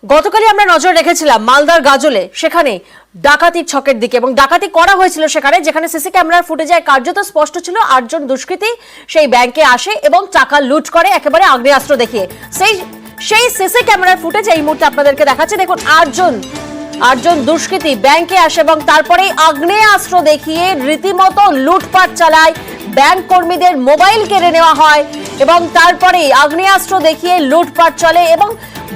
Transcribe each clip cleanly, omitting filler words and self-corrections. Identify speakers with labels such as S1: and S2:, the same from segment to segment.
S1: গতকালই আমরা নজর রেখেছিলাম মালদার গাজলে, সেখানে ডাকাতির ছকের দিকে এবং ডাকাতি করা হয়েছিল সেখানে, যেখানে সিসি ক্যামেরার ফুটেজে কার্যত স্পষ্ট ছিল 8 জন দুষ্কৃতী সেই ব্যাংকে আসে এবং টাকা লুট করে একেবারে আগ্নেয়াস্ত্র দেখিয়ে। সেই সিসি ক্যামেরার ফুটেজ এই মুহূর্তে আপনাদেরকে দেখাচ্ছি। দেখুন, 8 জন দুষ্কৃতী ব্যাংকে আসে এবং তারপরেই আগ্নেয়াস্ত্র দেখিয়ে রীতিমতো লুটপাট চালায়। ব্যাংক কর্মীদের মোবাইল কেড়ে নেওয়া হয় এবং তারপরেই আগ্নেয়াস্ত্র দেখিয়ে লুটপাট চলে এবং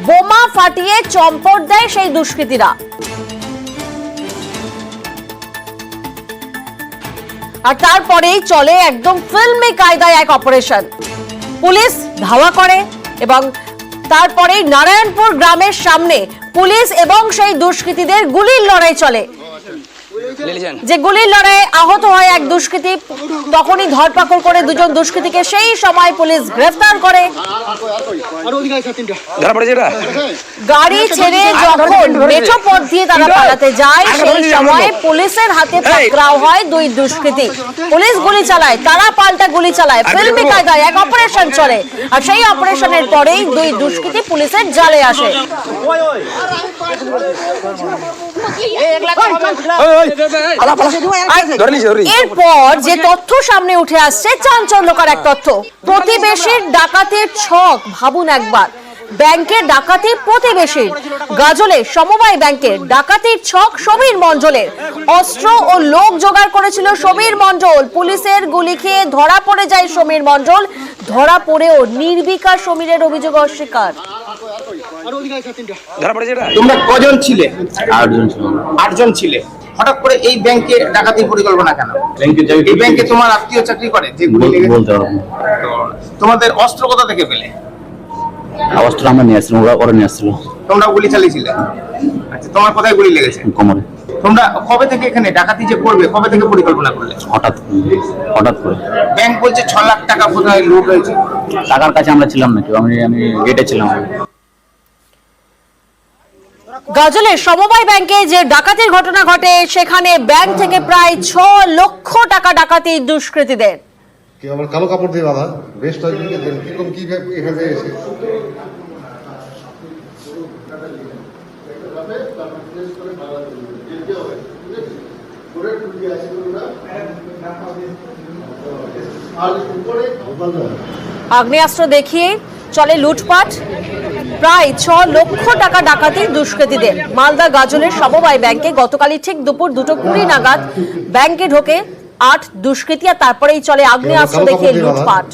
S1: বোমা ফাটিয়ে চম্পট দেয় সেই দুষ্কৃতীরা। আর তারপরেই চলে একদম ফিল্মি কায়দায় এক অপারেশন। পুলিশ ধাওয়া করে এবং তারপরেই নারায়ণপুর গ্রামের সামনে পুলিশ এবং সেই দুষ্কৃতীদের গুলির লড়াই চলে। যে গুলির লড়াইয়ে আহত হয় এক দুষ্কৃতী, তখনই ধরপাকড় করে 2 জন দুষ্কৃতীকে সেই সময় পুলিশ গ্রেফতার করে। গাড়ি ছেড়ে যখন মেঠো পথ দিয়ে তারা পালাতে যায়, সেই সময় পুলিশের হাতে পাকড়াও হয় 2 দুষ্কৃতী। পুলিশ গুলি চালায়, তারা পাল্টা গুলি চালায়, ফিল্মি কায়দায় এক অপারেশন চলে। আর সেই অপারেশনের পরেই 2 দুষ্কৃতী পুলিশের জালে আসে। এরপর যে তথ্য সামনে উঠে আসছে, চাঞ্চল্যকর এক তথ্য। প্রতিবেশীর ডাকাতির ছক, ভাবুন একবার, ব্যাংকের ডাকাতি প্রতিবেশীর। গাজলে সমবায় ব্যাংকের ডাকাতির ছক সমীর মণ্ডলের। অস্ত্র ও লোক জোগাড় করেছিল সমীর মণ্ডল। পুলিশের গুলি খেয়ে ধরা পড়ে যায় সমীর মণ্ডল। ধরা পড়েও নির্বিকার সমীরের অভিযোগ অস্বীকার।
S2: তোমরা কজন ছিলে? 8 জন ছিলে। হঠাৎ করে এই ব্যাংকে ডাকাতির পরিকল্পনা কেন? এই ব্যাংকে তোমার আত্মীয় চাকরি করে? যে গুলি লেগেছে বলতে পারবো। তোমাদের অস্ত্র কোথা থেকে পেলে?
S3: অস্ত্র আমরা নিয়ে আসছিলাম, ওরা নিয়ে আসছিল।
S2: তোমরা গুলি চালিয়েছিলে? আচ্ছা, তোমার কোথায় গুলি লেগেছে?
S3: কোমরে।
S2: তোমরা কবে থেকে এখানে ডাকাতি যে করবে, কবে থেকে পরিকল্পনা করলে?
S3: হঠাৎ করে।
S2: ব্যাংক বলছে 6 লাখ টাকা কোথায় লুট হয়েছে।
S3: টাকার কাছে আমরা ছিলাম না, আমি গেটে ছিলাম।
S1: গাজলের সমবায় ব্যাংকে যে ডাকাতির ঘটনা ঘটে, সেখানে ব্যাংক থেকে প্রায় 6 লক্ষ টাকা ডাকাতি দুষ্কৃতীদের।
S4: কি আমার কালো কাপড় দিয়ে বাঁধা, বেশ কিরকম কি এখানে এসে
S1: আগ্নেয়াস্ত্র দেখিয়ে চলে লুটপাট। প্রায় 6 লক্ষ টাকা ডাকাতি দুষ্কৃতীদের। মালদা গাজলের সমবায় ব্যাংকে গতকালই ঠিক দুপুর 2:20 নাগাদ ব্যাংকে ঢোকে 8 দুষ্কৃতী, আর তারপরেই চলে আগ্নেয়াস্ত্র দেখিয়ে লুটপাট।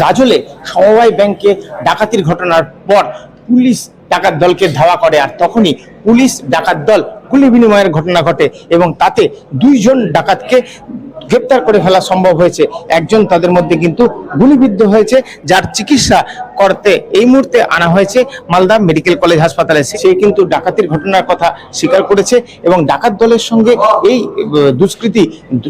S2: গাজলে সমবায় ব্যাংকে ডাকাতির ঘটনার পর পুলিশ ডাকাত দলকে ধাওয়া করে, আর তখনই পুলিশ ডাকাত দল গুলি বিনিময়ের ঘটনা ঘটে এবং তাতে 2 জন ডাকাতকে গ্রেপ্তার করে ফেলা সম্ভব হয়েছে। একজন তাদের মধ্যে কিন্তু গুলিবিদ্ধ হয়েছে, যার চিকিৎসা করতে এই মুহূর্তে আনা হয়েছে মালদা মেডিকেল কলেজ হাসপাতালে। সে কিন্তু ডাকাতির ঘটনার কথা স্বীকার করেছে এবং ডাকাত দলের সঙ্গে এই দুষ্কৃতী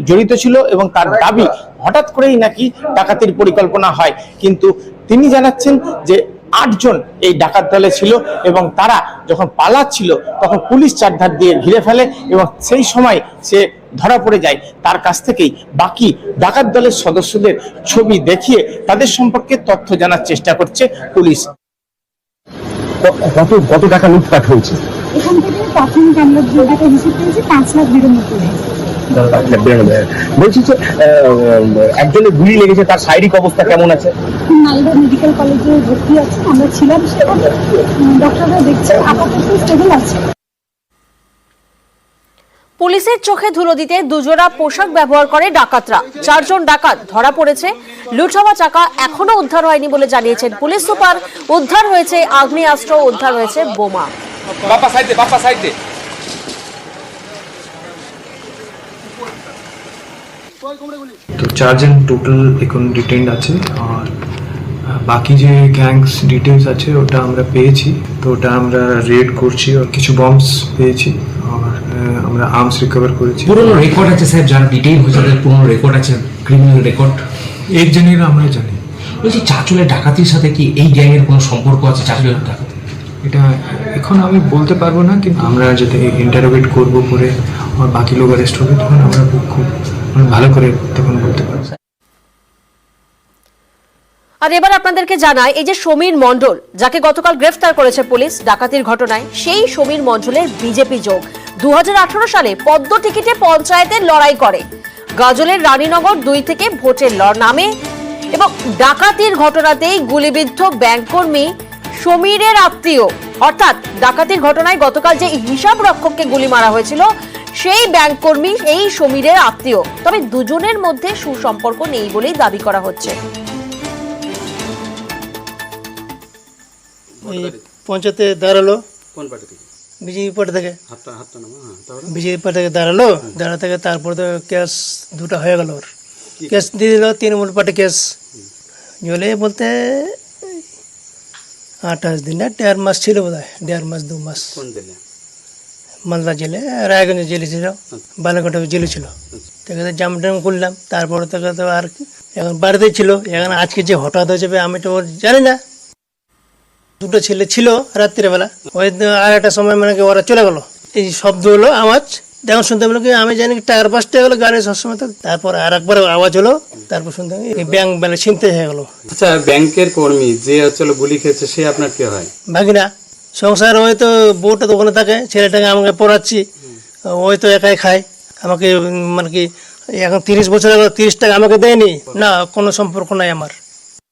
S2: জড়িত ছিল এবং তার দাবি হঠাৎ করেই নাকি ডাকাতির পরিকল্পনা হয়। কিন্তু তিনি জানাচ্ছেন যে 8 জন এই ডাকাত দলে ছিল এবং তারা যখন পালাচ্ছিল তখন পুলিশ চারধার দিয়ে ঘিরে ফেলে এবং সেই সময় সে ধরা পড়ে যায়। তার কাছ থেকেই বাকি ডাকাত দলের সদস্যদের ছবি দেখিয়ে তাদের সম্পর্কে তথ্য জানার চেষ্টা করছে পুলিশ।
S3: কত টাকা লুটপাট হয়েছে?
S5: এখান থেকে প্রাথমিক আমরা যেটা হিসেব করেছি 5 লাখ বেরোনোর মতো।
S3: বলছি যে একজনের গুলি লেগেছে, তার শারীরিক অবস্থা কেমন আছে?
S5: মালদা মেডিকেল কলেজে ভর্তি আছে, আমরা ছিলাম সেখানে, ডক্টররা দেখছে, আপাতত স্টেবল আছে।
S1: পুলিশের চোখে ধুলো দিতে 2 জোড়া পোশাক ব্যবহার করে ডাকাতরা। 4 জন ডাকাত ধরা পড়েছে। লুট হওয়া টাকা এখনো উদ্ধার হয়নি বলে জানিয়েছেন পুলিশ সুপার। উদ্ধার হয়েছে আগ্নেয়াস্ত্র, উদ্ধার হয়েছে বোমা।
S6: বাপ্পা সাইডে।
S7: তো 4 জন টোটাল এখন ডিটেইনড আছে, আর বাকি যে গ্যাংস ডিটেলস আছে ওটা আমরা পেয়েছি। তো ওটা আমরা রেড করছি, আর কিছু বম্বস পেয়েছি, আর আমরা আর্মস রিকভার করেছি।
S6: পুরনো রেকর্ড আছে স্যার, যারা ডিটেইন হয়েছে তাদের পুরনো রেকর্ড আছে, ক্রিমিনাল রেকর্ড।
S7: এক জনের আমরা জানি।
S6: বলছি চাঁচলের ডাকাতির সাথে কি এই গ্যাংয়ের কোনো সম্পর্ক আছে? চাঁচলের ডাকাতি
S7: এটা এখন আমি বলতে পারবো না, কিন্তু আমরা যাতে ইন্টারোগেট করবো করে আর বাকি লোক অ্যারেস্ট হবে, তখন আমরা খুব ভালো করে তখন বলতে পারবো।
S1: আর এবার আপনাদেরকে জানায়, এই যে সমীর মণ্ডল, যাকে গতকাল গ্রেফতার করেছে পুলিশ ডাকাতির ঘটনায়, সেই সমীর মণ্ডলের বিজেপি যোগ 2018 সালে পদ্ম টিকিটে পঞ্চায়েতের লড়াই করে, গাজলের রানীনগর 2 থেকে ভোটের নামে, এবং ডাকাতির ঘটনাতেই গুলিবিদ্ধ ব্যাংক কর্মী সমীরের আত্মীয়, অর্থাৎ ডাকাতির ঘটনায় গতকাল যে হিসাব রক্ষককে গুলি মারা হয়েছিল সেই ব্যাংক কর্মী এই সমীরের আত্মীয়। তবে দুজনের মধ্যে সুসম্পর্ক নেই বলেই দাবি করা হচ্ছে।
S8: পঞ্চায়েতে দাঁড়ালো
S9: কোন পার্টি থেকে?
S8: বিজেপি পার্টি থেকে,
S9: হাতটা নামা। হ্যাঁ, তারপরে
S8: বিজেপি পার্টি থেকে দাঁড়ালো, দাঁড়া থেকে তারপরে তো কেস 2টা হয়ে গেল, ওর কেস দিয়ে দিল তৃণমূল পার্টি কেস। জলে বলতে 28 দিন না 1.5 মাস ছিল বোধ হয়, 1.5 মাস 2 মাস।
S9: কোন দিলে?
S8: মালদা জেলে, রায়গঞ্জ জেলে ছিল, বালাঘাটে জেলে ছিল। তাকে তো জাম টাম করলাম, তারপরে তাকে তো আর কি, এখন বাড়িতেই ছিল। এখন আজকে যে হঠাৎ হয়েছে আমি তো জানি না। 2টো ছেলে ছিল রাত্রিবেলা, ওই আর একটা সময় মানে কি ওরা চলে গেল, এই শব্দ হলো আওয়াজ, যখন শুনতে পেলো কি আমি জানি টাকার বাসটা গেলো গাড়ি সবসময় তো, তারপর আর একবার আওয়াজ হলো, তারপর শুনতে ব্যাংক বেলা ছিনতে হয়ে গেলো।
S9: আচ্ছা, ব্যাংকের কর্মী যে গুলি খেয়েছে সে আপনার কে হয়?
S8: ভাগিনা। সংসার ওই তো বউটা দোকানে থাকে, ছেলেটাকে আমাকে পড়াচ্ছি, ওই তো একাই খায়। আমাকে মানে কি এখন 30 বছর 30 টাকা আমাকে দেয়নি, না কোনো সম্পর্ক নাই আমার।